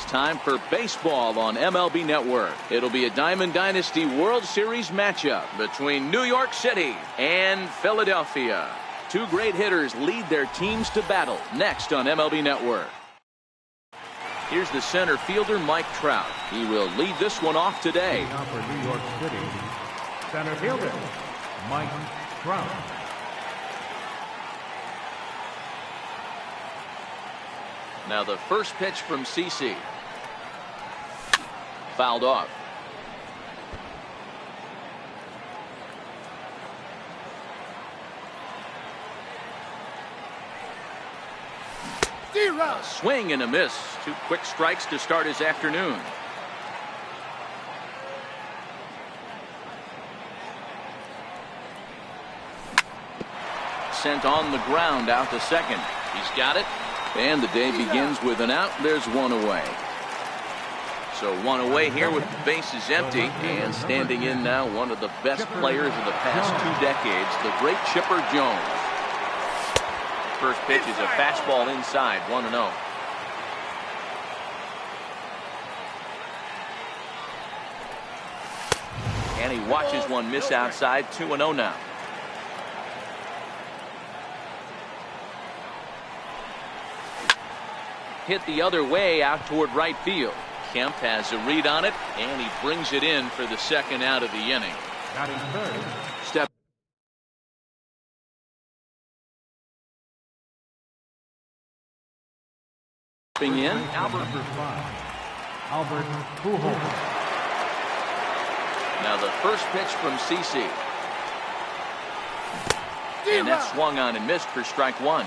time for baseball on MLB Network. It'll be a Diamond Dynasty World Series matchup between New York City and Philadelphia. Two great hitters lead their teams to battle next on MLB Network. Here's the center fielder, Mike Trout. He will lead this one off today. Now for New York City, center fielder, Mike Trout. Now the first pitch from CC. Fouled off. A swing and a miss. Two quick strikes to start his afternoon. Sent on the ground out to second. He's got it. And the day begins with an out. There's one away. So one away here with the bases empty. And standing in now, one of the best players of the past 2 decades, the great Chipper Jones. First pitch is a fastball inside, 1-0. And he watches one miss outside, 2-0 now. Hit the other way out toward right field. Kemp has a read on it, and he brings it in for the second out of the inning. Step in, Albert Pujols. Now the first pitch from CC. And that swung on and missed for strike one.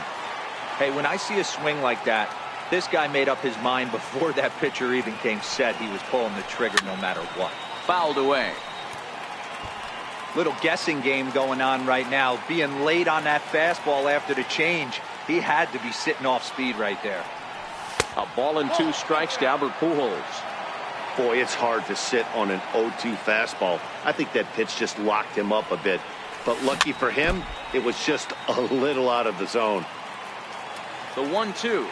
Hey, when I see a swing like that, this guy made up his mind before that pitcher even came set. He was pulling the trigger no matter what. Fouled away. Little guessing game going on right now. Being late on that fastball after the change. He had to be sitting off speed right there. A ball and 2 strikes to Albert Pujols. Boy, it's hard to sit on an 0-2 fastball. I think that pitch just locked him up a bit. But lucky for him, it was just a little out of the zone. The 1-2.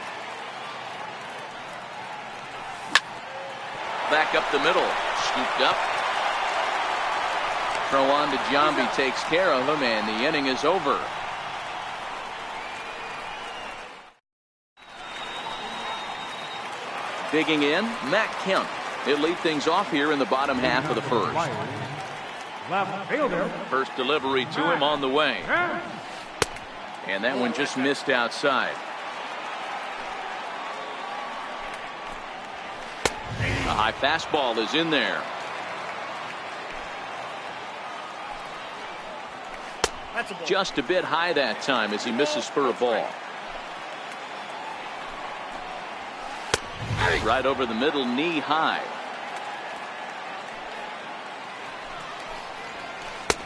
Back up the middle. Scooped up. Throw on to Giambi, takes care of him, and the inning is over. Digging in, Matt Kemp. He'll lead things off here in the bottom half of the first. Left fielder. First delivery to him on the way. And that one just missed outside. A high fastball is in there. Just a bit high that time as he misses for a ball. Right over the middle, knee high.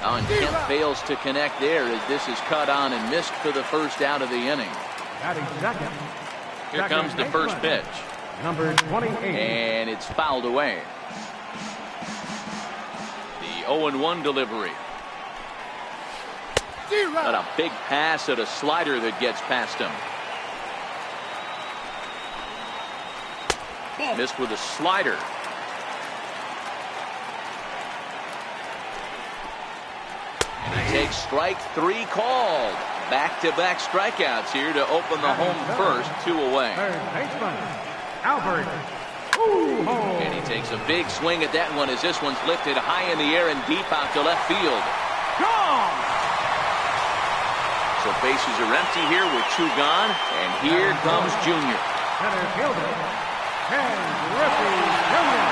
And Kemp fails to connect there as this is cut on and missed for the first out of the inning. Here comes the first pitch. Number 28. And it's fouled away. The 0-1 delivery. Got a big pass at a slider that gets past him. Missed with a slider. And he takes strike 3 called. Back-to-back strikeouts here to open the home first, 2 away. Albert Pujols. And he takes a big swing at that one as this one's lifted high in the air and deep out to left field. Gone. So bases are empty here with 2 gone, and here comes Junior. Center fielder, Ken Griffey Jr.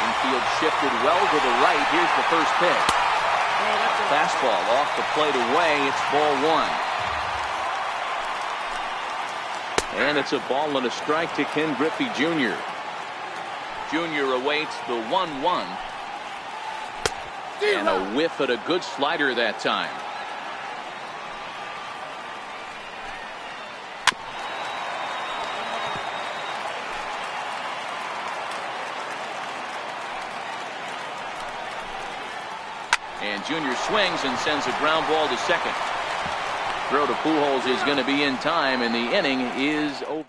Infield shifted well to the right. Here's the first pitch. Fastball off the plate away. It's ball 1. And it's a ball and a strike to Ken Griffey Jr. Jr. awaits the 1-1. And a whiff at a good slider that time. And Junior swings and sends a ground ball to second. Throw to Pujols is going to be in time, and the inning is over.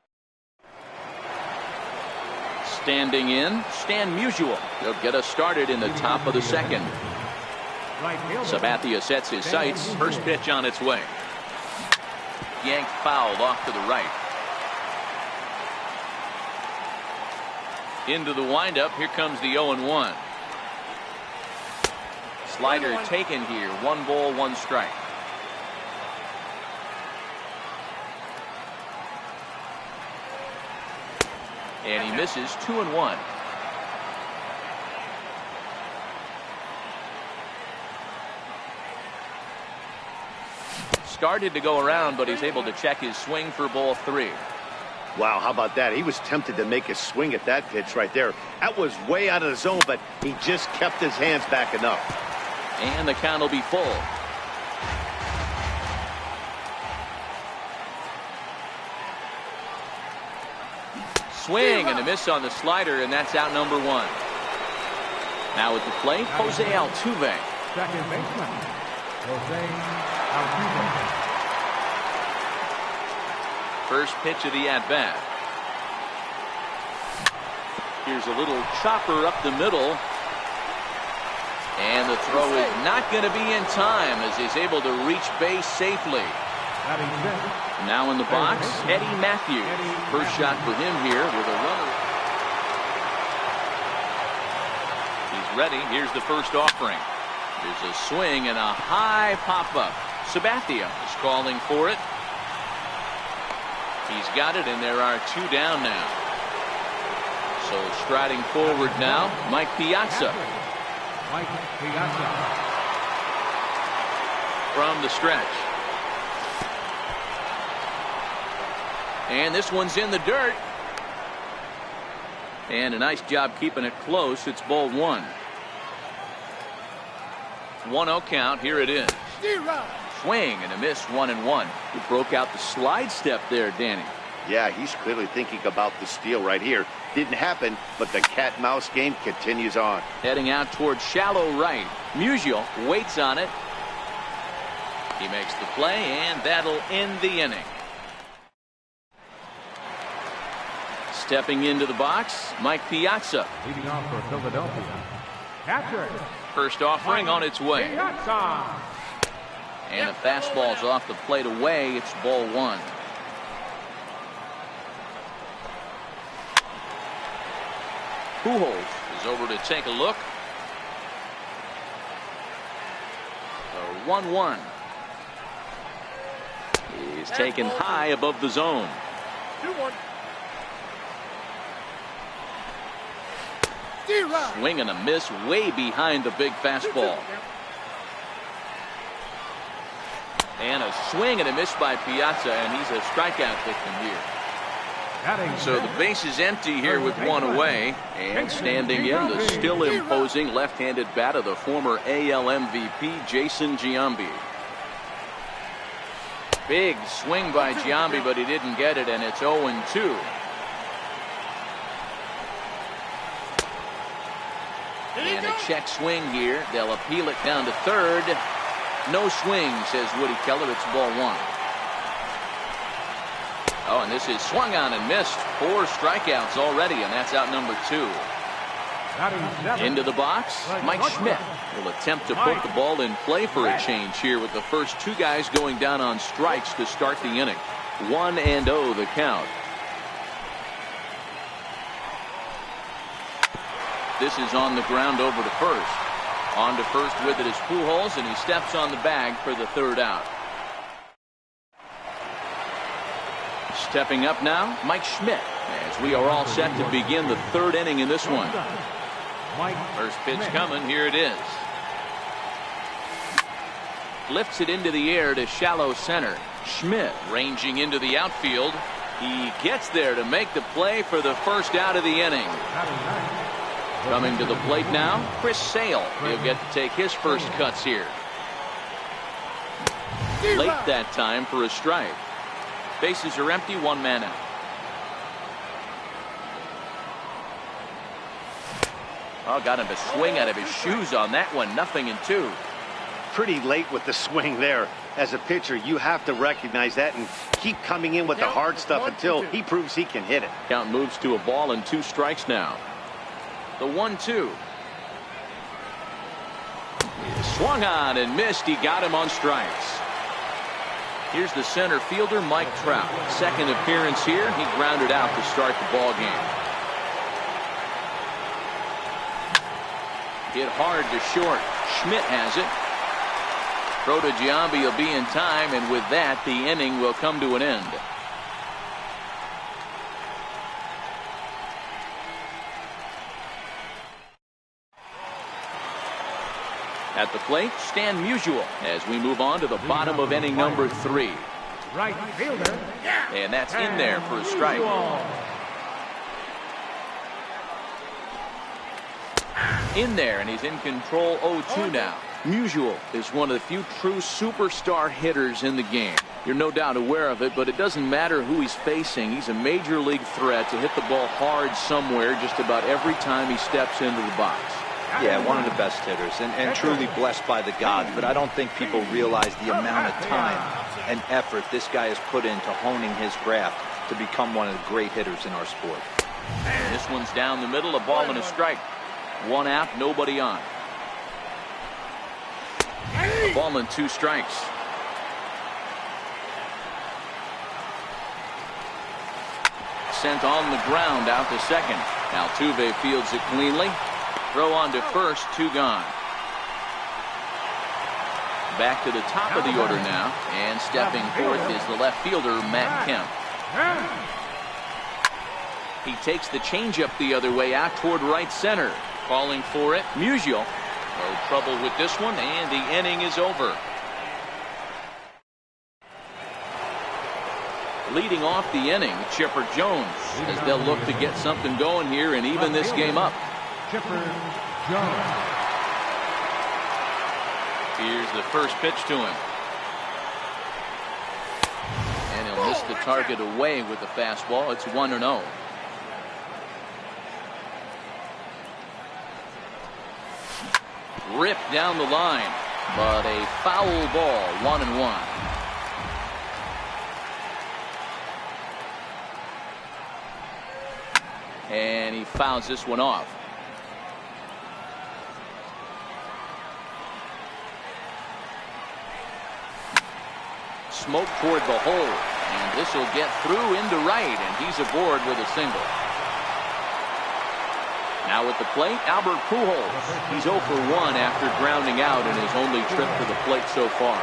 Standing in, Stan Musial. He'll get us started in the top of the second. Right fielder. Sabathia sets his sights. First pitch on its way. Yanked foul off to the right. Into the windup. Here comes the 0-1. Slider taken here. 1 ball, 1 strike. And he misses. 2-1. Started to go around, but he's able to check his swing for ball 3. Wow, how about that? He was tempted to make a swing at that pitch right there. That was way out of the zone, but he just kept his hands back enough. And the count will be full. Swing and a miss on the slider, and that's out number 1. Now at the plate, Jose Altuve. Second baseman, Jose Altuve. First pitch of the at-bat. Here's a little chopper up the middle. And the throw is not going to be in time as he's able to reach base safely. Now in the box, Eddie Matthews. First shot for him here with a runner. He's ready. Here's the first offering. There's a swing and a high pop-up. Sabathia is calling for it. He's got it, and there are 2 down now. So striding forward now, Mike Piazza. Mike Piazza. From the stretch. And this one's in the dirt. And a nice job keeping it close. It's ball 1. 1-0 count. Here it is. Swing and a miss. 1-1. He broke out the slide step there, Danny. Yeah, he's clearly thinking about the steal right here. Didn't happen, but the cat-mouse game continues on. Heading out towards shallow right. Musial waits on it. He makes the play, and that'll end the inning. Stepping into the box, Mike Piazza. Leading off for Philadelphia, catcher. First offering on its way. Piazza. And the fastball's off the plate away. It's ball 1. Pujols is over to take a look. So 1-1. He's taken high above the zone. 2-1. Swing and a miss way behind the big fastball. And a swing and a miss by Piazza, and he's a strikeout victim here. So the base is empty here with 1 away, and standing in the still imposing left-handed bat of the former AL MVP Jason Giambi. Big swing by Giambi, but he didn't get it, and it's 0-2. And a check swing here. They'll appeal it down to third. No swing, says Woody Keller. It's ball 1. Oh, and this is swung on and missed. 4 strikeouts already, and that's out number 2. Into the box, Mike Schmidt will attempt to put the ball in play for a change here with the first 2 guys going down on strikes to start the inning. 1-0 the count. This is on the ground over to first. On to first with it is Pujols, and he steps on the bag for the 3rd out. Stepping up now, Mike Schmidt, as we are all set to begin the 3rd inning in this one. First pitch coming, here it is. Lifts it into the air to shallow center. Schmidt ranging into the outfield. He gets there to make the play for the 1st out of the inning. Coming to the plate now, Chris Sale. He'll get to take his first cuts here. Late that time for a strike. Bases are empty, 1 man out. Oh, got him to swing out of his shoes on that one. 0-2. Pretty late with the swing there. As a pitcher, you have to recognize that and keep coming in with the hard stuff until he proves he can hit it. Count moves to a ball and 2 strikes now. The 1-2. Swung on and missed. He got him on strikes. Here's the center fielder, Mike Trout. Second appearance here. He grounded out to start the ball game. Hit hard to short. Schmidt has it. Throw to Giambi will be in time, and with that, the inning will come to an end. At the plate, Stan Musial as we move on to the bottom of inning number 3. Right fielder. And that's in there for a strike. In there, and he's in control 0-2 now. Musial is one of the few true superstar hitters in the game. You're no doubt aware of it, but it doesn't matter who he's facing. He's a major league threat to hit the ball hard somewhere just about every time he steps into the box. Yeah, one of the best hitters and truly blessed by the gods, but I don't think people realize the amount of time and effort this guy has put into honing his craft to become one of the great hitters in our sport. And this one's down the middle, a ball and a strike. 1 out, nobody on. A ball and 2 strikes. Sent on the ground out to second. Altuve fields it cleanly. Throw on to first, 2 gone. Back to the top of the order now, and stepping forth is the left fielder, Matt Kemp. He takes the changeup the other way out toward right center. Calling for it, Musial. No trouble with this one, and the inning is over. Leading off the inning, Chipper Jones, as they'll look to get something going here and even this game up. Chipper Jones. Here's the first pitch to him. And he'll miss the target away with the fastball. It's 1-0. Ripped down the line, but a foul ball, 1-1. And he fouls this one off. Smoke toward the hole, and this will get through into right, and he's aboard with a single. Now at the plate, Albert Pujols. He's 0 for 1 after grounding out in his only trip to the plate so far.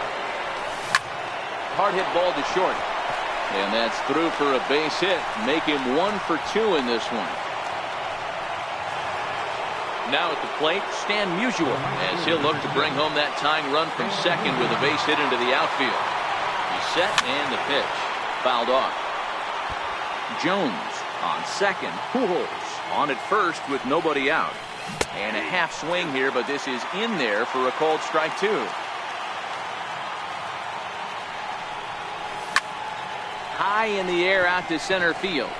Hard hit ball to short. And that's through for a base hit. Make him 1 for 2 in this one. Now at the plate, Stan Musial, as he'll look to bring home that tying run from second with a base hit into the outfield. He's set, and the pitch fouled off. Jones on second. Pujols on at first with nobody out. And a half swing here, but this is in there for a called strike 2. High in the air out to center field.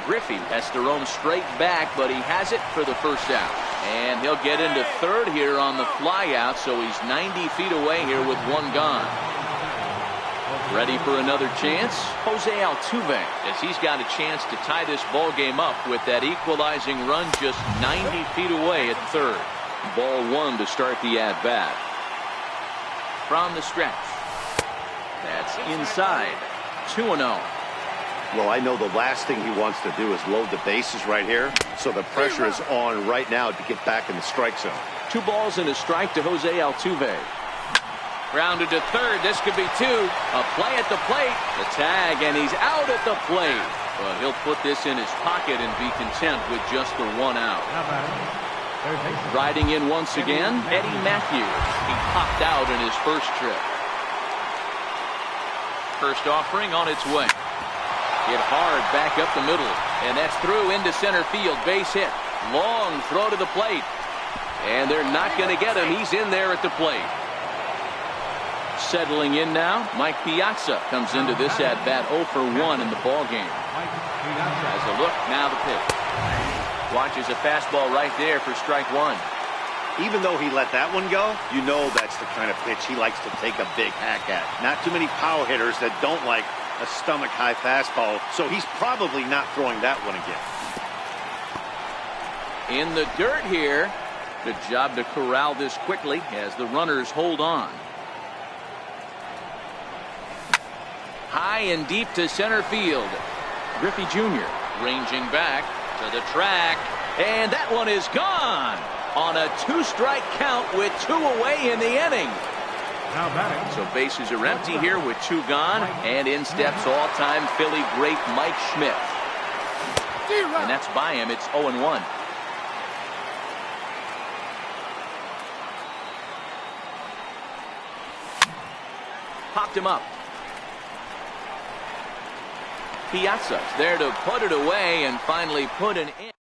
Griffey has to roam straight back, but he has it for the first out. And he'll get into third here on the fly out, so he's 90 feet away here with 1 gone. Ready for another chance? Jose Altuve, as he's got a chance to tie this ball game up with that equalizing run just 90 feet away at third. Ball 1 to start the at-bat. From the stretch. That's inside. 2-0. Well, I know the last thing he wants to do is load the bases right here, so the pressure is on right now to get back in the strike zone. 2 balls and a strike to Jose Altuve. Grounded to third. This could be 2. A play at the plate. The tag, and he's out at the plate. But he'll put this in his pocket and be content with just the 1 out. Riding in once again, Eddie Matthews. He popped out in his first trip. First offering on its way. Hit hard back up the middle, and that's through into center field. Base hit. Long throw to the plate, and they're not going to get him. He's in there at the plate. Settling in now, Mike Piazza comes into this at-bat 0 for 1 in the ball game. Has a look, now the pitch. Watches a fastball right there for strike 1. Even though he let that one go, you know that's the kind of pitch he likes to take a big hack at. Not too many power hitters that don't like a stomach-high fastball, so he's probably not throwing that one again. In the dirt here. Good job to corral this quickly as the runners hold on. High and deep to center field. Griffey Jr. ranging back to the track, and that one is gone on a 2-strike count with 2 away in the inning. Now batting. So bases are empty here with 2 gone, and in steps all-time Philly great Mike Schmidt. And that's by him. It's 0-1. Popped him up. Piazza there to put it away and finally put an in.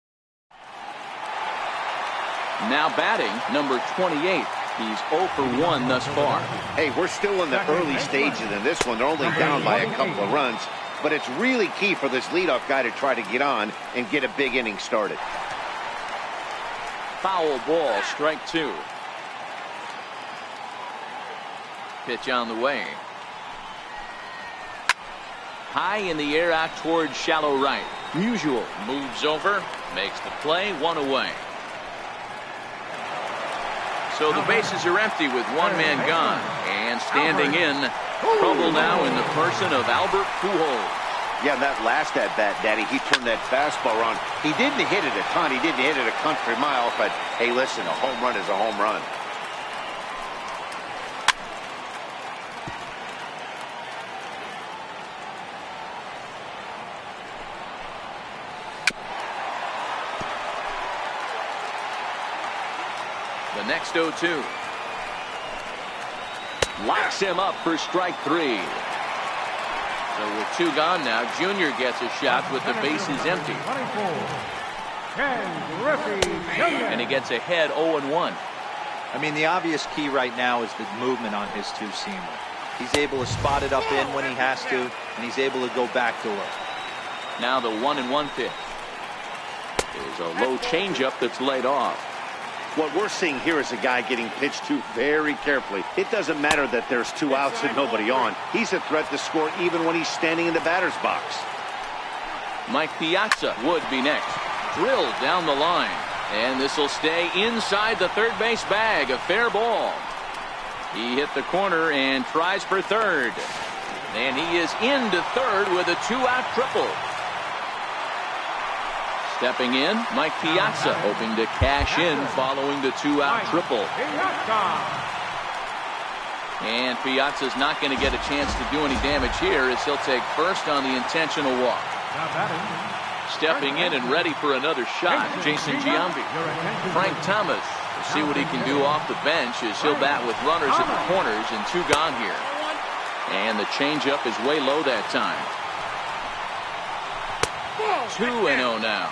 Now batting, number 28. He's 0 for 1 thus far. Hey, we're still in the early stages in this one. They're only down by a couple of runs, but it's really key for this leadoff guy to try to get on and get a big inning started. Foul ball, strike 2. Pitch on the way. High in the air out towards shallow right. Musial moves over, makes the play, 1 away. So the bases are empty with 1 man gone. And standing in, trouble now in the person of Albert Pujols. Yeah, that last at-bat, Daddy, he turned that fastball around. He didn't hit it a ton. He didn't hit it a country mile, but hey, listen, a home run is a home run. The next 0-2. Locks him up for strike 3. So with 2 gone now, Junior gets a shot with the bases empty. 24. Ken Griffey Jr. And he gets ahead 0-1. I mean, the obvious key right now is the movement on his 2-seamer. He's able to spot it up in when he has to, and he's able to go backdoor. Now the 1-1 pitch. There's a low changeup that's laid off. What we're seeing here is a guy getting pitched to very carefully. It doesn't matter that there's 2 outs and nobody on. He's a threat to score even when he's standing in the batter's box. Mike Piazza would be next. Drilled down the line. And this will stay inside the third base bag. A fair ball. He hit the corner and tries for third. And he is into third with a 2-out triple. Stepping in, Mike Piazza hoping to cash in following the 2-out triple. And Piazza's not going to get a chance to do any damage here as he'll take first on the intentional walk. Stepping in and ready for another shot, Jason Giambi. Frank Thomas will see what he can do off the bench as he'll bat with runners at the corners and 2 gone here. And the changeup is way low that time. 2-0 now.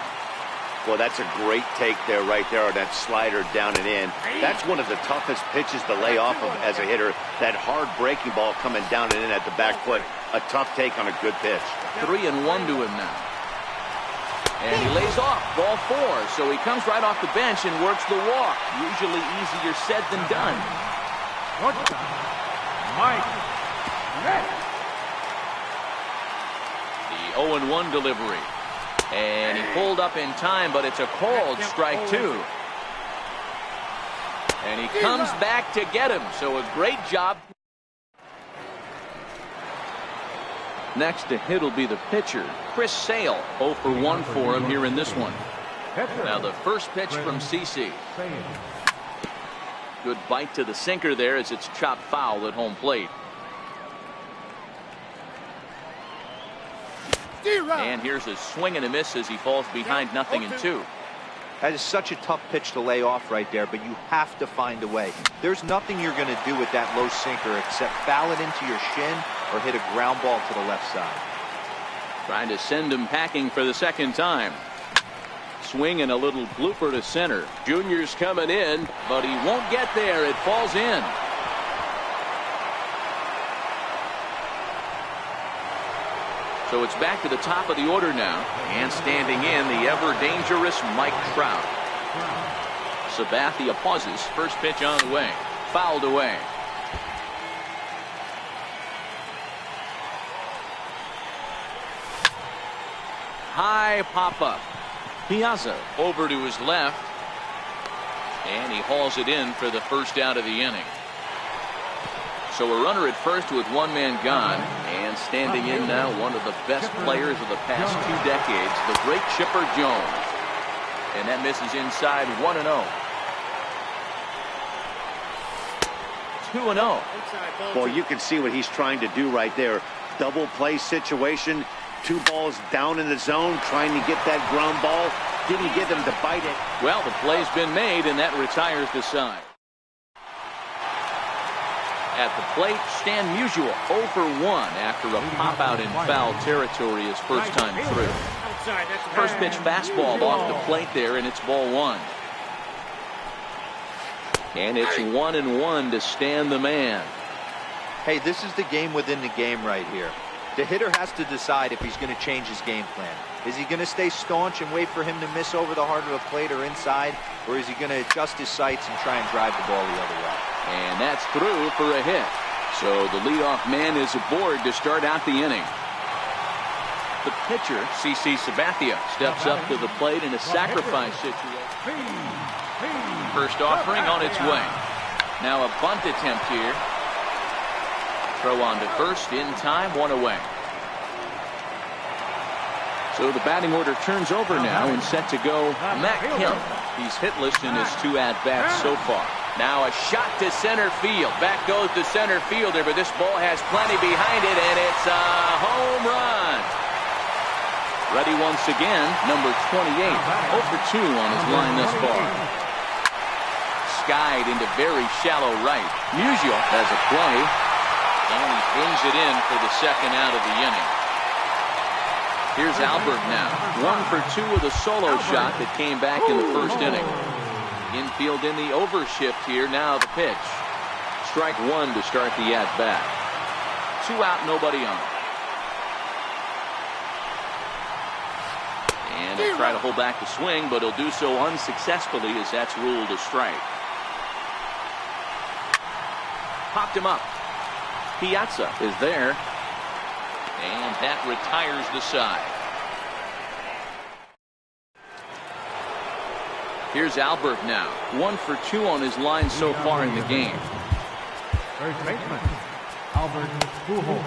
Well, that's a great take there, right there, on that slider down and in. That's one of the toughest pitches to lay off of as a hitter. That hard breaking ball coming down and in at the back foot. A tough take on a good pitch. 3-1 to him now. And he lays off, ball 4. So he comes right off the bench and works the walk. Usually easier said than done. Mike. The 0-1 delivery. And he pulled up in time, but it's a called strike 2. And he comes back to get him. So a great job. Next to hit will be the pitcher, Chris Sale. 0 for 1 for him here in this one. Now the first pitch from CC. Good bite to the sinker there as it's chopped foul at home plate. And here's a swing and a miss as he falls behind 0-2. That is such a tough pitch to lay off right there, but you have to find a way. There's nothing you're going to do with that low sinker except foul it into your shin or hit a ground ball to the left side. Trying to send him packing for the second time. Swing and a little blooper to center. Junior's coming in, but he won't get there. It falls in. So it's back to the top of the order now. And standing in, the ever dangerous Mike Trout. Sabathia pauses. First pitch on the way. Fouled away. High pop-up. Piazza over to his left. And he hauls it in for the first out of the inning. So a runner at first with one man gone. And standing in now, one of the best players of the past 2 decades, the great Chipper Jones. And that misses inside 1-0. 2-0. Well, you can see what he's trying to do right there. Double play situation. 2 balls down in the zone, trying to get that ground ball. Didn't get him to bite it. Well, the play's been made, and that retires the side. At the plate, Stan Musial 0 for 1 after a pop-out in foul territory his first time through. First pitch fastball off the plate there, and it's ball 1. And it's 1-1 to Stan the man. Hey, this is the game within the game right here. The hitter has to decide if he's going to change his game plan. Is he going to stay staunch and wait for him to miss over the heart of the plate or inside? Or is he going to adjust his sights and try and drive the ball the other way? And that's through for a hit. So the leadoff man is aboard to start out the inning. The pitcher, CC Sabathia, steps up to the plate in a sacrifice situation. First offering on its way. Now a bunt attempt here. Throw on to first in time, 1 away. So the batting order turns over now and set to go Matt Kemp. He's hitless in his 2 at-bats so far. Now a shot to center field. Back goes the center fielder, but this ball has plenty behind it, and it's a home run. Ready once again, number 28. 0 for 2 on his line thus far. Skied into very shallow right. Musial has a play, and he brings it in for the second out of the inning. Here's Albert now. 1 for 2 with a solo shot that came back in the first inning. Infield in the overshift here. Now the pitch. Strike 1 to start the at-bat. 2 out, nobody on. And he'll try to hold back the swing, but he'll do so unsuccessfully as that's ruled a strike. Popped him up. Piazza is there. And that retires the side. Here's Albert now. 1 for 2 on his line so far in the game. First baseman, Albert Pujols.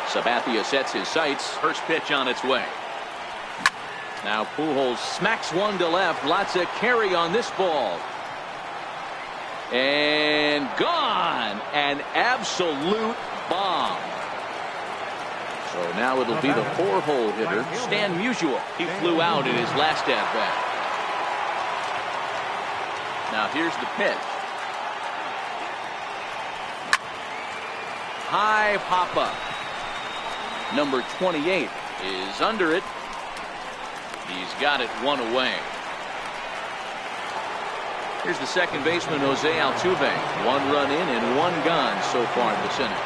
Sabathia sets his sights. First pitch on its way. Now Pujols smacks one to left. Lots of carry on this ball. And gone. An absolute bomb. So now it'll be the 4-hole hitter, Stan Musial. He flew out in his last at-bat. Now here's the pitch. High pop-up. Number 28 is under it. He's got it 1 away. Here's the second baseman, Jose Altuve. 1 run in and 1 gone so far in this inning.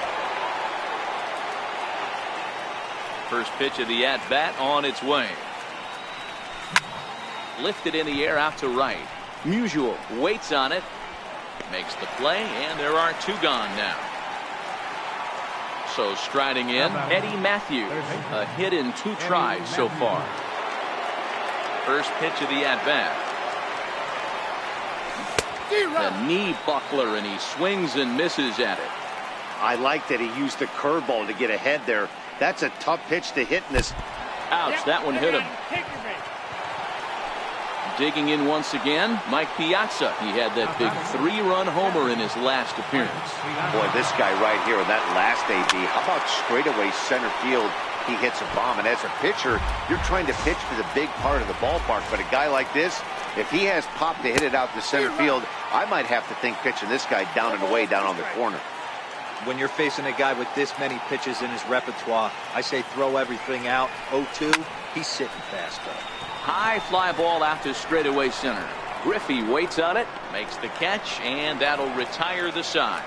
First pitch of the at-bat on its way. Lifted in the air out to right. Musial waits on it. Makes the play, and there are 2 gone now. So striding in, Eddie Matthews. A hit in 2 tries so far. First pitch of the at-bat. The knee buckler, and he swings and misses at it. I like that he used the curveball to get ahead there. That's a tough pitch to hit in this. Ouch, that one hit him. Digging in once again, Mike Piazza. He had that big 3-run homer in his last appearance. Boy, this guy right here in that last AB, how about straightaway center field? He hits a bomb, and as a pitcher, you're trying to pitch to the big part of the ballpark, but a guy like this, if he has pop to hit it out to center field, I might have to think pitching this guy down and away down on the corner. When you're facing a guy with this many pitches in his repertoire, I say throw everything out. 0-2, he's sitting fast though. High fly ball out to straightaway center. Griffey waits on it, makes the catch, and that'll retire the side.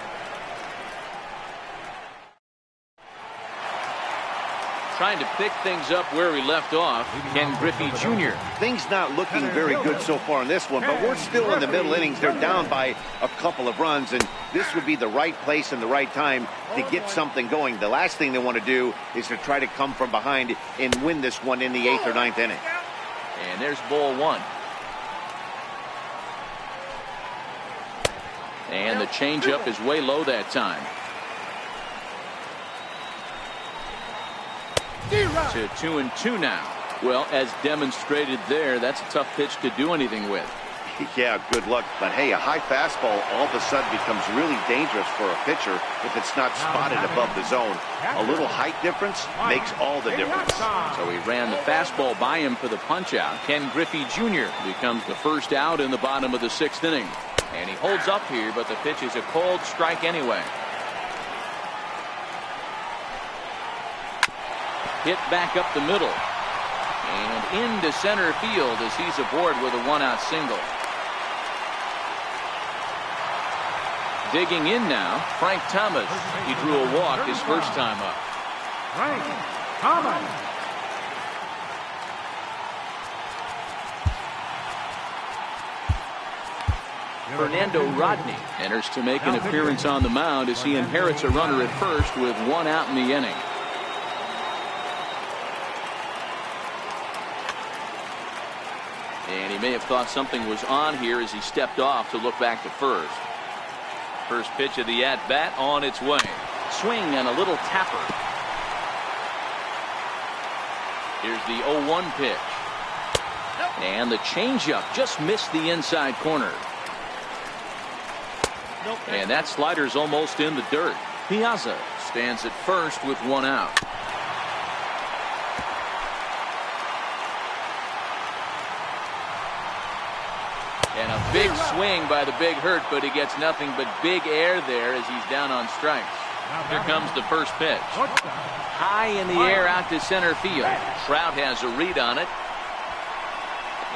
trying to pick things up where he left off. Ken Griffey Jr. Things not looking very good so far in this one, but we're still in the middle innings. They're down by a couple of runs, and this would be the right place and the right time to get something going. The last thing they want to do is to try to come from behind and win this one in the 8th or 9th inning. And there's ball one. And the changeup is way low that time. To 2-2 now. Well, as demonstrated there, that's a tough pitch to do anything with. Yeah, good luck. But hey, a high fastball all of a sudden becomes really dangerous for a pitcher if it's not spotted above the zone. A little height difference makes all the difference. So he ran the fastball by him for the punch out. Ken Griffey Jr. becomes the first out in the bottom of the 6th inning. And he holds up here, but the pitch is a cold strike anyway. Hit back up the middle. And into center field as he's aboard with a 1-out single. Digging in now, Frank Thomas. He drew a walk his first time up. Frank Thomas. Fernando Rodney enters to make an appearance on the mound as he inherits a runner at first with 1 out in the inning. And he may have thought something was on here as he stepped off to look back to first. First pitch of the at-bat on its way. Swing and a little tapper. Here's the 0-1 pitch. And the changeup just missed the inside corner. And that slider's almost in the dirt. Piazza stands at first with 1 out. And a big swing by the Big Hurt, but he gets nothing but big air there as he's down on strikes. Here comes the first pitch. High in the air out to center field. Trout has a read on it.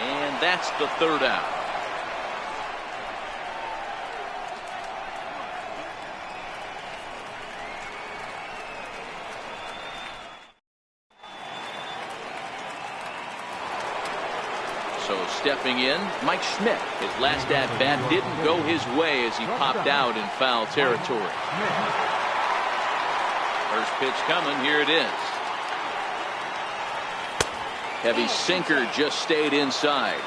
And that's the 3rd out. So stepping in, Mike Schmidt. His last at-bat didn't go his way as he popped out in foul territory. First pitch coming. Here it is. Heavy sinker just stayed inside.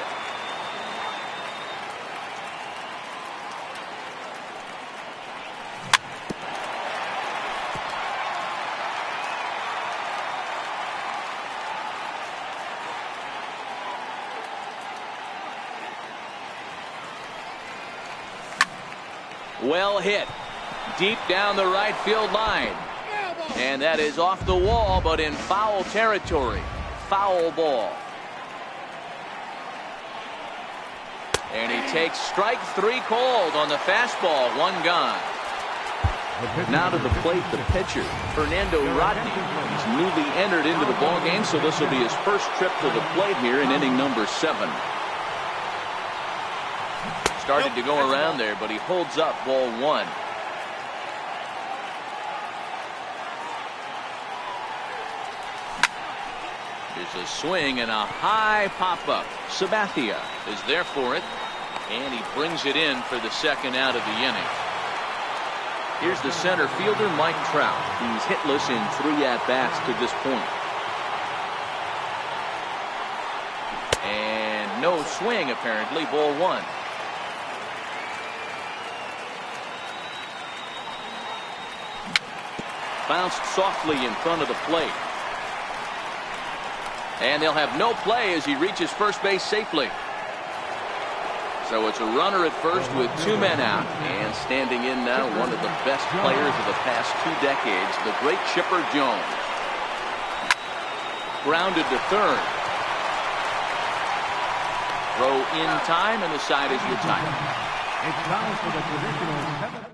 Well hit. Deep down the right field line. And that is off the wall, but in foul territory. Foul ball. And he takes strike 3 called on the fastball. 1 gone. Now to the plate, the pitcher, Fernando Rodney. He's newly entered into the ball game, so this will be his first trip to the plate here in inning number 7. Started to go around there, but he holds up ball 1. There's a swing and a high pop-up. Sabathia is there for it, and he brings it in for the 2nd out of the inning. Here's the center fielder, Mike Trout. He's hitless in 3 at-bats to this point. And no swing, apparently, ball 1. Bounced softly in front of the plate. And they'll have no play as he reaches first base safely. So it's a runner at first with 2 men out. And standing in now, one of the best players of the past 2 decades, the great Chipper Jones. Grounded to third. Throw in time, and the side is retired. It's time for the traditional 7th.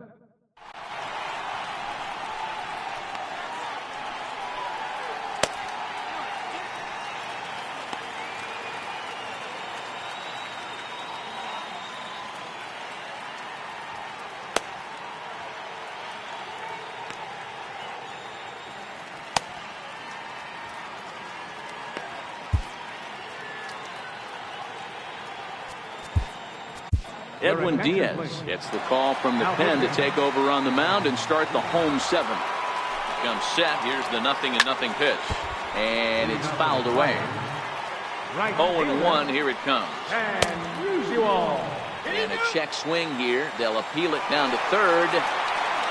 Edwin Diaz gets the call from the pen to take over on the mound and start the home seventh. Comes set. Here's the 0-0 pitch. And it's fouled away. 0-1. Here it comes. And a check swing here. They'll appeal it down to third.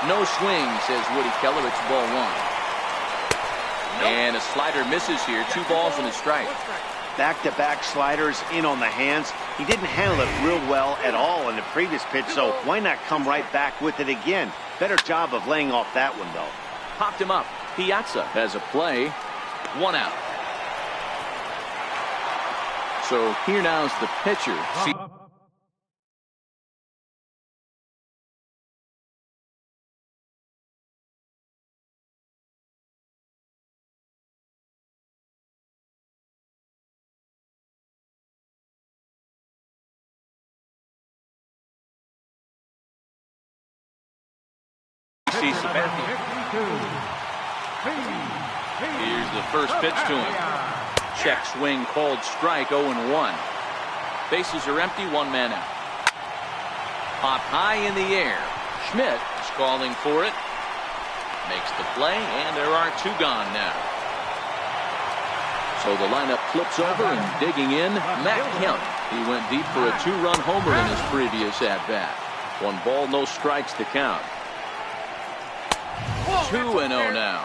No swing, says Woody Keller. It's ball one. And a slider misses here. 2 balls and a strike. Back-to-back sliders in on the hands. He didn't handle it real well at all in the previous pitch, so why not come right back with it again? Better job of laying off that one, though. Popped him up. Piazza has a play. 1 out. So here now's the pitcher. Here's the first pitch to him. Check swing called strike. 0-1. Bases are empty. 1 man out. Pop high in the air. Schmidt is calling for it. Makes the play, and there are 2 gone now. So the lineup flips over, and digging in, Matt Kemp. He went deep for a 2-run homer in his previous at-bat. 1 ball, no strikes to count. 2-0 now.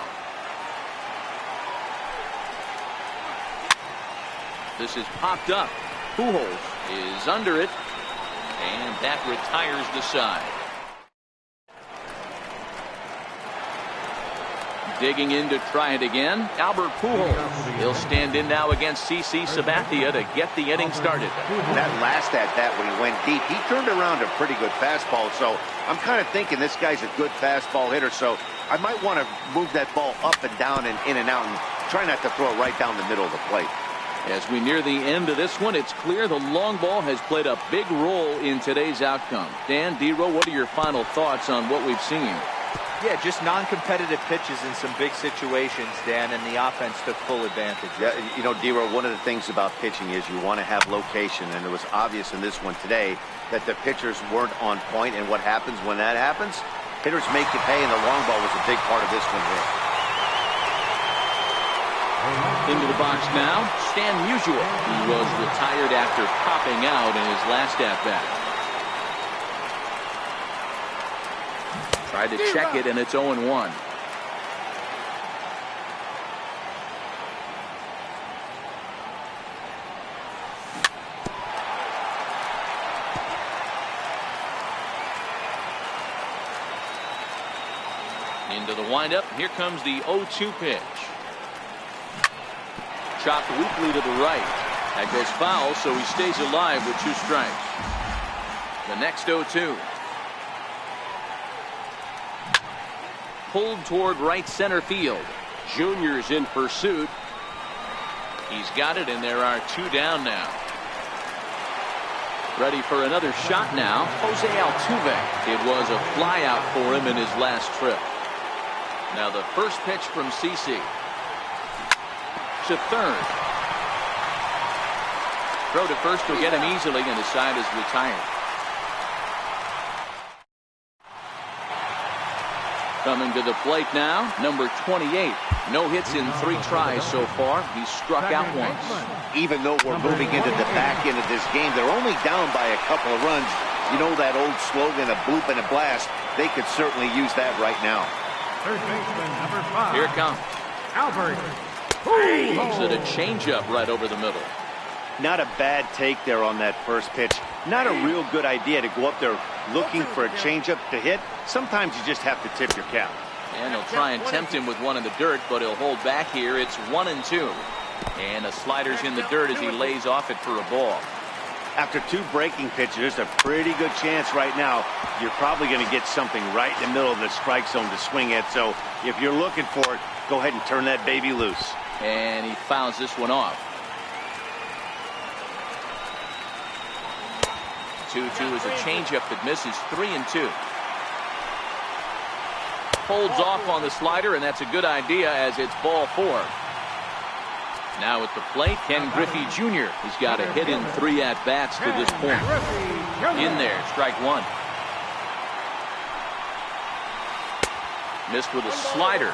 This is popped up. Pujols is under it, and that retires the side. Digging in to try it again, Albert Pujols. He'll stand in now against CC Sabathia to get the inning started. That last at-bat when he went deep, he turned around a pretty good fastball, so I'm kind of thinking this guy's a good fastball hitter, so I might want to move that ball up and down and in and out and try not to throw it right down the middle of the plate. As we near the end of this one, it's clear the long ball has played a big role in today's outcome. Dan, Dero, what are your final thoughts on what we've seen? Yeah, just non-competitive pitches in some big situations, Dan, and the offense took full advantage. Yeah, you know, Dero, one of the things about pitching is you want to have location, and it was obvious in this one today that the pitchers weren't on point, and what happens when that happens? Hitters make you pay, and the long ball was a big part of this one here. Into the box now, Stan Musial. He was retired after popping out in his last at-bat. Tried to check it, and it's 0-1. Into the windup. Here comes the 0-2 pitch. Chopped weakly to the right. That goes foul, so he stays alive with 2 strikes. The next 0-2. Pulled toward right center field. Junior's in pursuit. He's got it, and there are 2 down now. Ready for another shot now. Jose Altuve. It was a fly out for him in his last trip. Now the first pitch from CC. To third. Throw to first will get him easily, and the side is retired. Coming to the plate now, number 28. No hits in 3 tries so far. He's struck out once. Even though we're moving into the back end of this game, they're only down by a couple of runs. You know that old slogan, a bloop and a blast. They could certainly use that right now. Third baseman, number 5. Here it comes. Albert. Looks at a changeup right over the middle. Not a bad take there on that first pitch. Not a real good idea to go up there looking for a changeup to hit. Sometimes you just have to tip your cap. And he'll try and tempt him with one in the dirt, but he'll hold back here. It's 1-2. And a slider's in the dirt as he lays off it for a ball. After 2 breaking pitches, there's a pretty good chance right now you're probably going to get something right in the middle of the strike zone to swing at. So if you're looking for it, go ahead and turn that baby loose. And he fouls this one off. 2-2 is a changeup that misses. 3-2. Holds off on the slider, and that's a good idea as it's ball 4. Now at the plate, Ken Griffey Jr. He's got a hit in 3 at-bats to this point. In there, strike 1. Missed with a slider.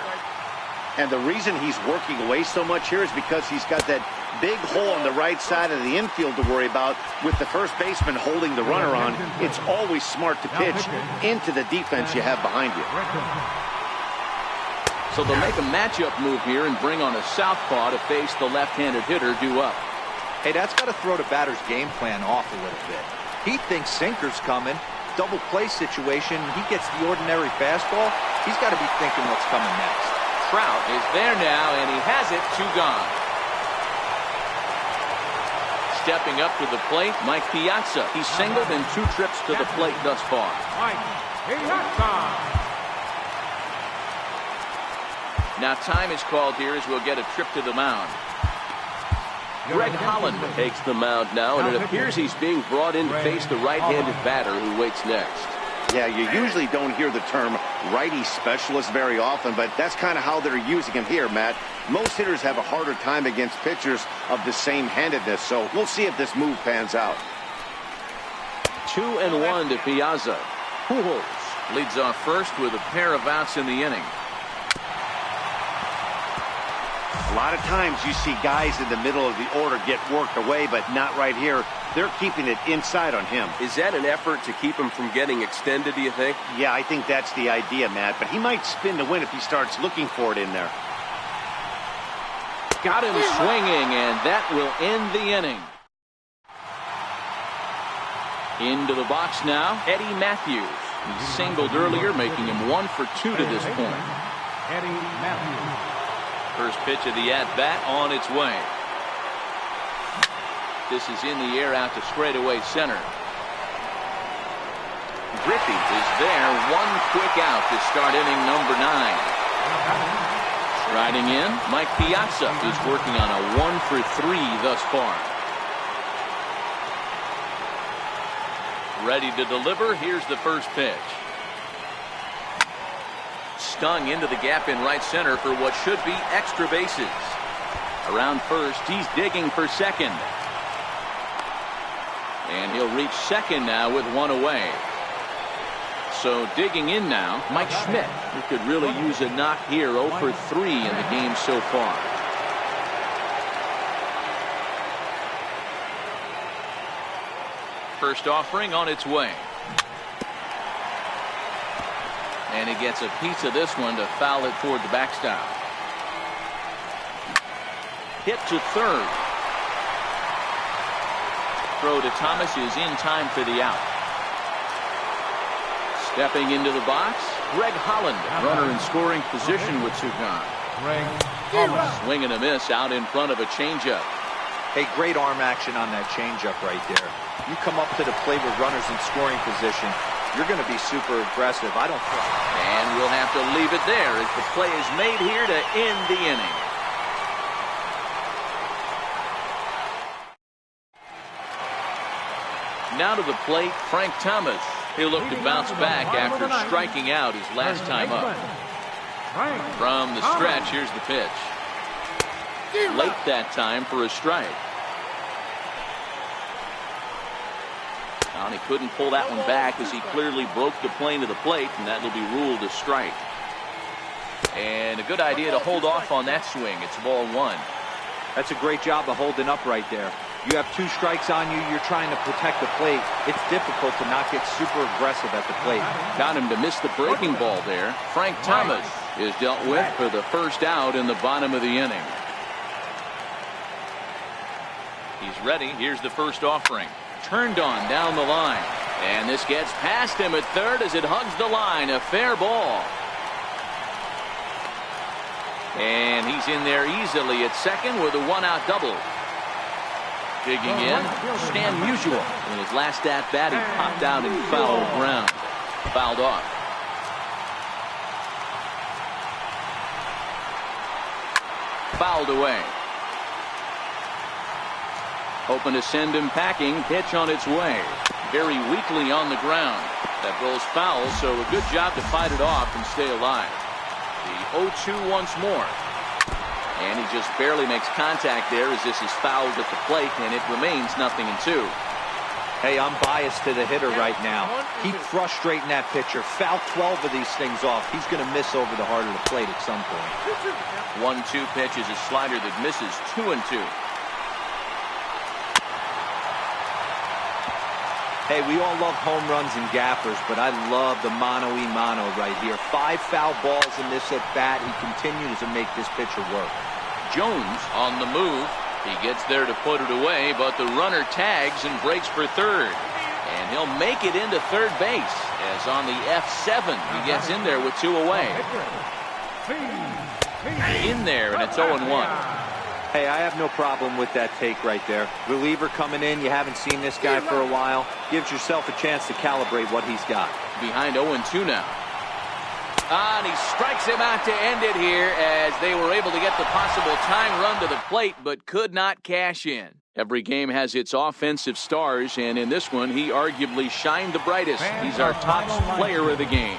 And the reason he's working away so much here is because he's got that big hole on the right side of the infield to worry about with the first baseman holding the runner on. It's always smart to pitch into the defense you have behind you. So they'll make a matchup move here and bring on a southpaw to face the left-handed hitter due up. Hey, that's got to throw the batter's game plan off a little bit. He thinks sinker's coming. Double play situation. He gets the ordinary fastball. He's got to be thinking what's coming next. Trout is there now, and he has it. 2 gone. Stepping up to the plate, Mike Piazza. He's singled in 2 trips to the plate thus far. Mike Piazza. Now time is called here as we'll get a trip to the mound. Greg Holland takes the mound now, and it appears he's being brought in to face the right-handed batter who waits next. Yeah, you usually don't hear the term righty specialist very often, but that's kind of how they're using him here, Matt. Most hitters have a harder time against pitchers of the same handedness, so we'll see if this move pans out. 2-1 to Piazza. Pujols leads off first with a pair of outs in the inning. A lot of times you see guys in the middle of the order get worked away, but not right here. They're keeping it inside on him. Is that an effort to keep him from getting extended, do you think? Yeah, I think that's the idea, Matt, but he might spin to win if he starts looking for it in there. Got him swinging, and that will end the inning. Into the box now, Eddie Matthews. He singled earlier, making him 1 for 2 to this point. Eddie Matthews. First pitch of the at-bat on its way. This is in the air out to straightaway center. Griffey is there. 1 quick out to start inning number 9. Striding in, Mike Piazza is working on a 1 for 3 thus far. Ready to deliver. Here's the first pitch. Stung into the gap in right center for what should be extra bases. Around first, he's digging for second. And he'll reach second now with 1 away. So digging in now, Mike Schmidt, who could really use a knock here. 0 for 3 in the game so far. First offering on its way. And he gets a piece of this one to foul it toward the backstop. Hit to third. Throw to Thomas is in time for the out. Stepping into the box, Greg Holland, runner in scoring position with 2 gone. Greg Holland. Swing and a miss out in front of a changeup. Hey, great arm action on that changeup right there. You come up to the plate with runners in scoring position, you're going to be super aggressive. I don't think. And we'll have to leave it there as the play is made here to end the inning. Now to the plate, Frank Thomas. He'll look to bounce back after striking out his last time up. From the stretch, here's the pitch. Late that time for a strike. And he couldn't pull that one back as he clearly broke the plane to the plate, and that will be ruled a strike. And a good idea to hold off on that swing. It's ball 1. That's a great job of holding up right there. You have 2 strikes on you. You're trying to protect the plate. It's difficult to not get super aggressive at the plate. Got him to miss the breaking ball there. Frank Thomas is dealt with for the first out in the bottom of the inning. He's ready. Here's the first offering. Turned on down the line. And this gets past him at third as it hugs the line. A fair ball. And he's in there easily at second with a 1-out double. Digging in, Stan Musial. In his last at-bat, he popped out in foul ground. Fouled off. Fouled away. Hoping to send him packing. Pitch on its way. Very weakly on the ground. That rolls foul, so a good job to fight it off and stay alive. The 0-2 once more. And he just barely makes contact there as this is fouled at the plate, and it remains 0-2. Hey, I'm biased to the hitter right now. Keep frustrating that pitcher. Foul 12 of these things off. He's going to miss over the heart of the plate at some point. 1-2 pitch is a slider that misses 2-2. Hey, we all love home runs and gappers, but I love the mano-a-mano right here. 5 foul balls in this at-bat. He continues to make this pitcher work. Jones on the move. He gets there to put it away, but the runner tags and breaks for third. And he'll make it into third base, as on the F7, he gets in there with 2 away. In there, and it's 0-1. Hey, I have no problem with that take right there. Reliever coming in, you haven't seen this guy for a while. Gives yourself a chance to calibrate what he's got. Behind 0-2 now. And he strikes him out to end it here as they were able to get the possible tying run to the plate but could not cash in. Every game has its offensive stars, and in this one, he arguably shined the brightest. He's our top player of the game.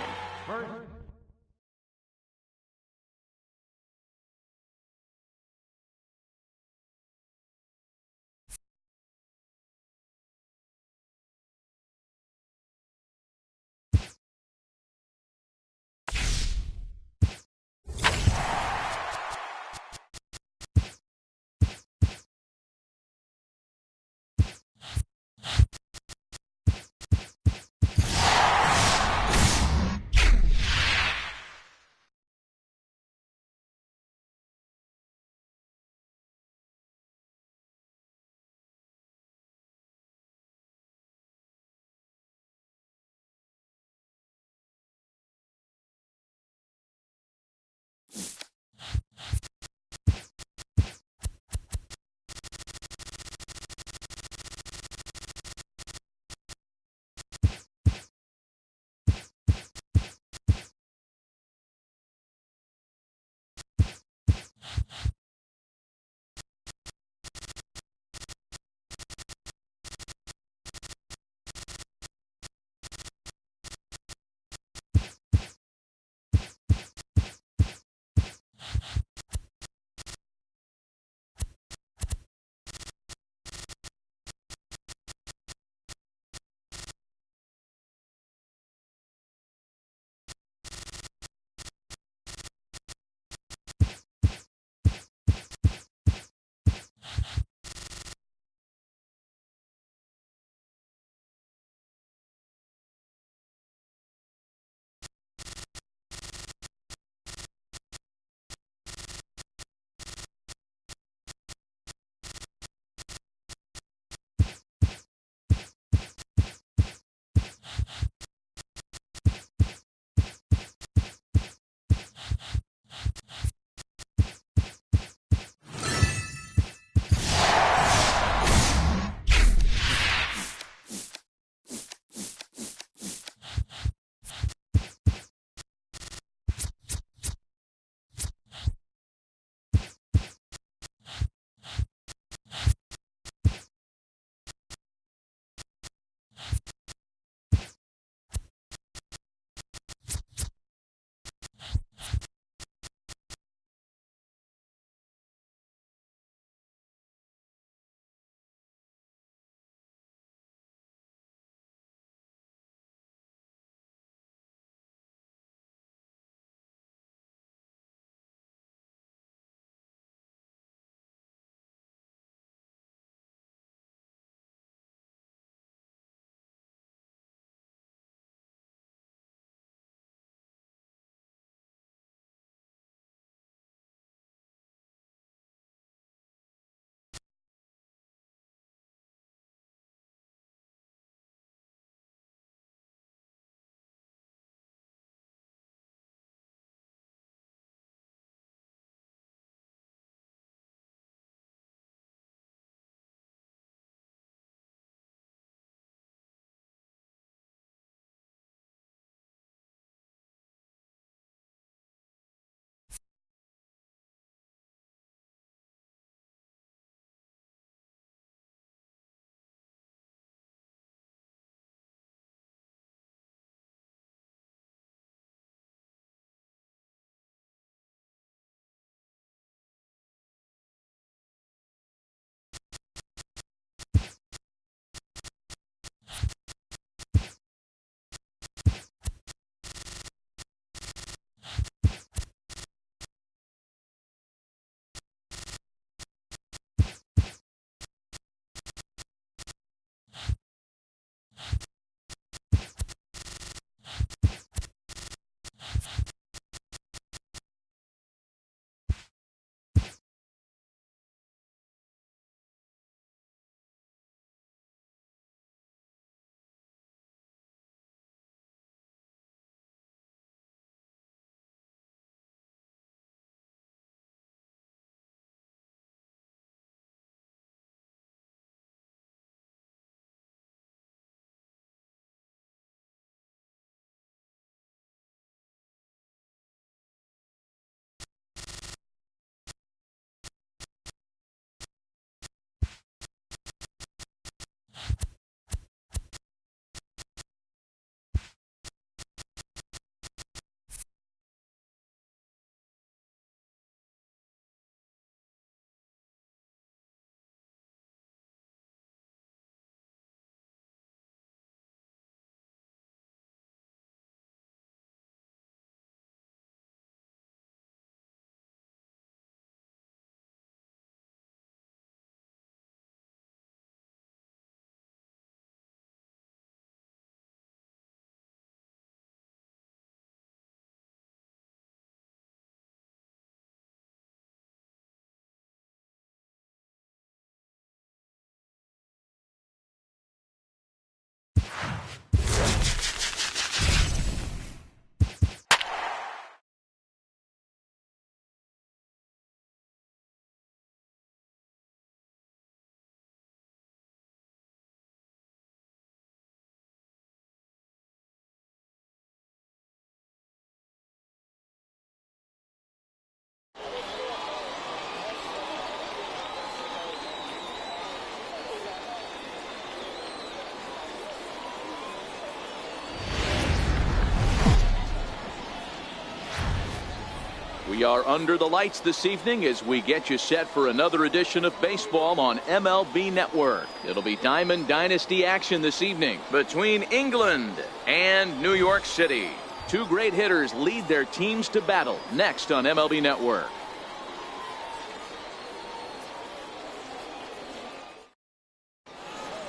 We are under the lights this evening as we get you set for another edition of baseball on MLB Network. It'll be Diamond Dynasty action this evening between England and New York City. Two great hitters lead their teams to battle next on MLB Network.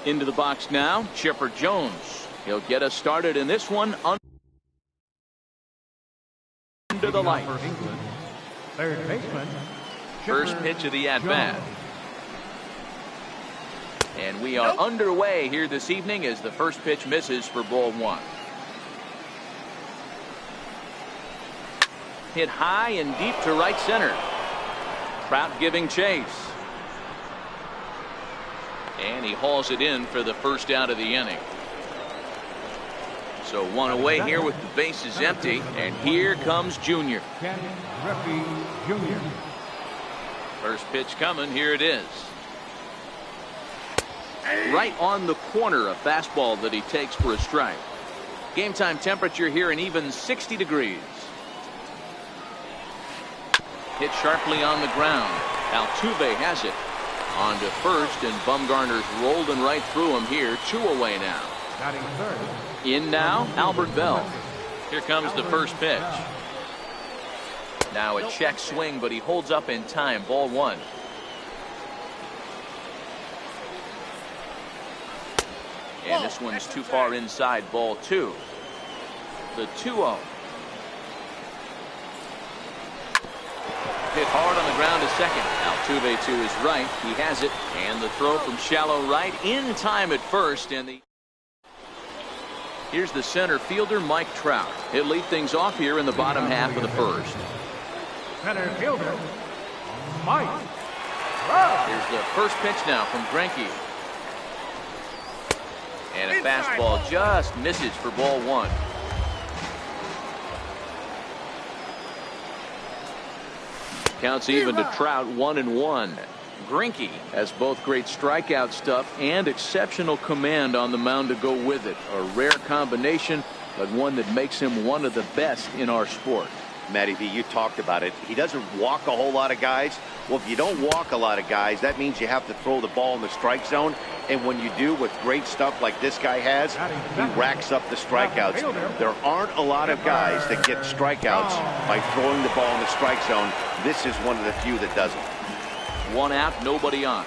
Into the box now, Chipper Jones. He'll get us started in this one under the lights. Third baseman. First pitch of the at-bat. And we are underway here this evening as the first pitch misses for ball one. Hit high and deep to right center. Trout giving chase. And he hauls it in for the first out of the inning. So one away here with the bases empty, and here comes Junior. Ken Griffey Jr. First pitch coming, here it is. Right on the corner, a fastball that he takes for a strike. Game time temperature here an even 60 degrees. Hit sharply on the ground. Altuve has it. On to first, and Bumgarner's rolling right through him here. Two away now. Batting third. In now, Albert Bell. Here comes the first pitch. Now a check swing, but he holds up in time. Ball one. And this one's too far inside. Ball two. The 2-0. Hit hard on the ground to second. Altuve to his right. He has it. And the throw from shallow right in time at first. And here's the center fielder, Mike Trout. He'll lead things off here in the bottom half of the first. Center fielder, Mike. Here's the first pitch now from Greinke. And a fastball just misses for ball one. Counts even to Trout, 1-1. Greinke has both great strikeout stuff and exceptional command on the mound to go with it. A rare combination, but one that makes him one of the best in our sport. Matty V, you talked about it. He doesn't walk a whole lot of guys. Well, if you don't walk a lot of guys, that means you have to throw the ball in the strike zone. And when you do, with great stuff like this guy has, he racks up the strikeouts. There aren't a lot of guys that get strikeouts by throwing the ball in the strike zone. This is one of the few that doesn't. One out, nobody on.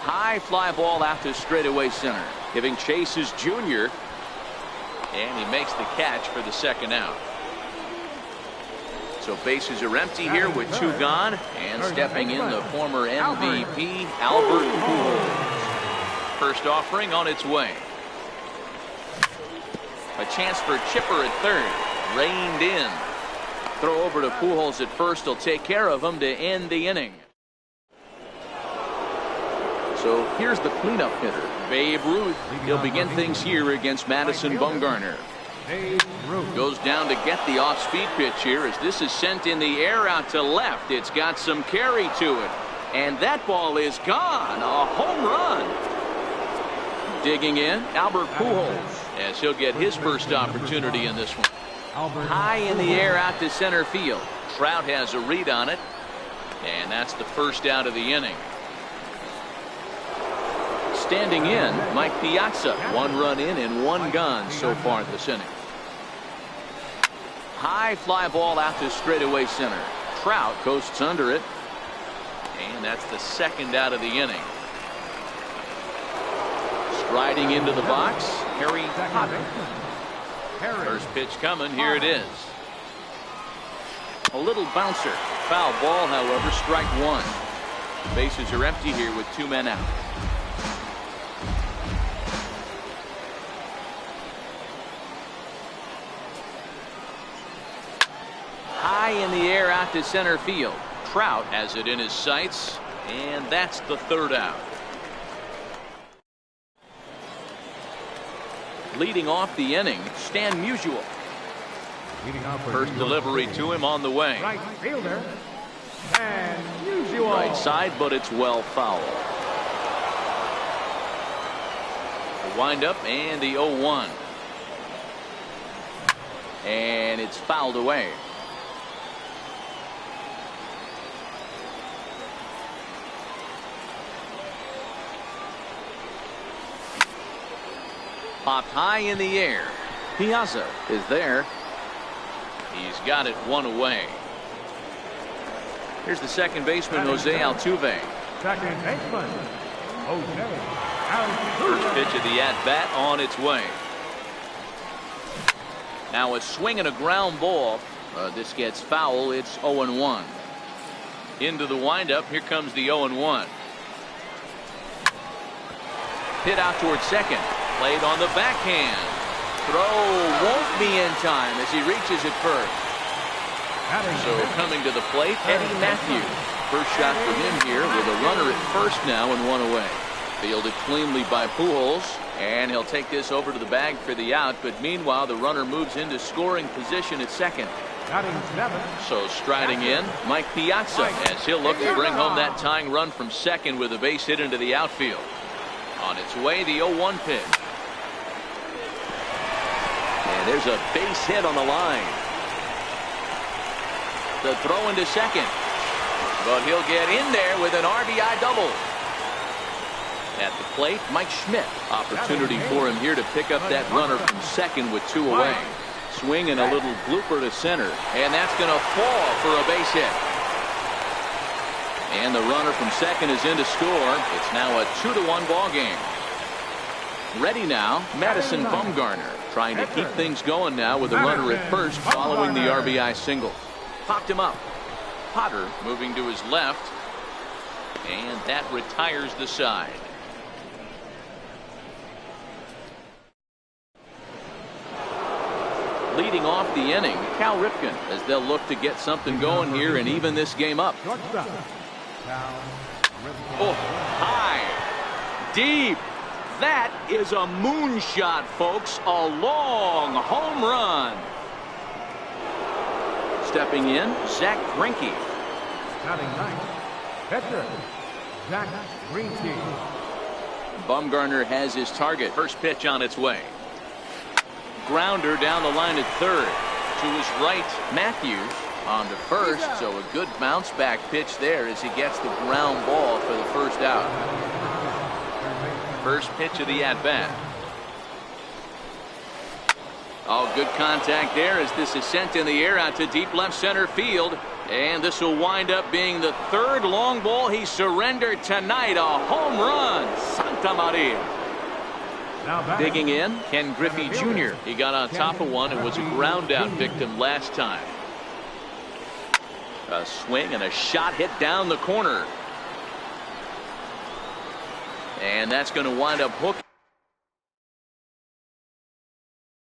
High fly ball out to straightaway center. Giving chase is Junior. And he makes the catch for the second out. So bases are empty here with two gone. And stepping in, the former MVP, Albert Pujols. First offering on its way. A chance for Chipper at third. Reined in. Throw over to Pujols at first. He'll take care of him to end the inning. So here's the cleanup hitter, Babe Ruth. He'll begin things here against Madison Bumgarner. Goes down to get the off-speed pitch here as this is sent in the air out to left. It's got some carry to it. And that ball is gone. A home run. Digging in, Albert Pujols, as he'll get his first opportunity in this one. High in the air out to center field. Trout has a read on it. And that's the first out of the inning. Standing in, Mike Piazza. One run in and one gone so far this inning. High fly ball out to straightaway center. Trout coasts under it. And that's the second out of the inning. Striding into the box, Harry Potter. First pitch coming, here it is. A little bouncer. Foul ball, however, strike one. Bases are empty here with two men out. High in the air out to center field. Trout has it in his sights, and that's the third out. Leading off the inning, Stan Musial. First delivery to him on the way. Right fielder, Stan Musial. Right side, but it's well foul. The windup and the 0-1. and it's fouled away. Popped high in the air. Piazza is there. He's got it 1 away. Here's the second baseman, Jose Altuve. Second baseman, Jose Altuve. First pitch of the at-bat on its way. Now a swing and a ground ball. This gets foul. It's 0-1. Into the windup. Here comes the 0-1. Hit out towards second. Played on the backhand. Throw won't be in time as he reaches it first. So coming to the plate, Eddie Matthews. First shot for him here with a runner at first now and 1 away. Fielded cleanly by Pujols, and he'll take this over to the bag for the out. But meanwhile, the runner moves into scoring position at second. So striding in, Mike Piazza, as he'll look to bring home that tying run from second with a base hit into the outfield. On its way, the 0-1 pitch. And there's a base hit on the line. The throw into second. But he'll get in there with an RBI double. At the plate, Mike Schmidt. Opportunity for him here to pick up that runner from second with 2 away. Swing and a little blooper to center. And that's going to fall for a base hit. And the runner from second is in to score. It's now a 2-1 ball game. Ready now, Madison Bumgarner, trying to keep things going now with a runner at first following the RBI single. Popped him up. Potter moving to his left, and that retires the side. Leading off the inning, Cal Ripken, as they'll look to get something going here and even this game up. Oh, high, deep. That is a moonshot, folks. A long home run. Stepping in, Zach Greinke. Batting ninth, pitcher, Zach Greinke. Bumgarner has his target. First pitch on its way. Grounder down the line at third. To his right, Matthews on to first. So a good bounce back pitch there as he gets the ground ball for the first out. First pitch of the at-bat. Oh, good contact there as this is sent in the air out to deep left center field. And this will wind up being the third long ball he surrendered tonight. A home run. Santa Maria. Digging in, Ken Griffey Jr. He got on top of one and was a ground out victim last time. A swing and a shot hit down the corner. And that's going to wind up hooked.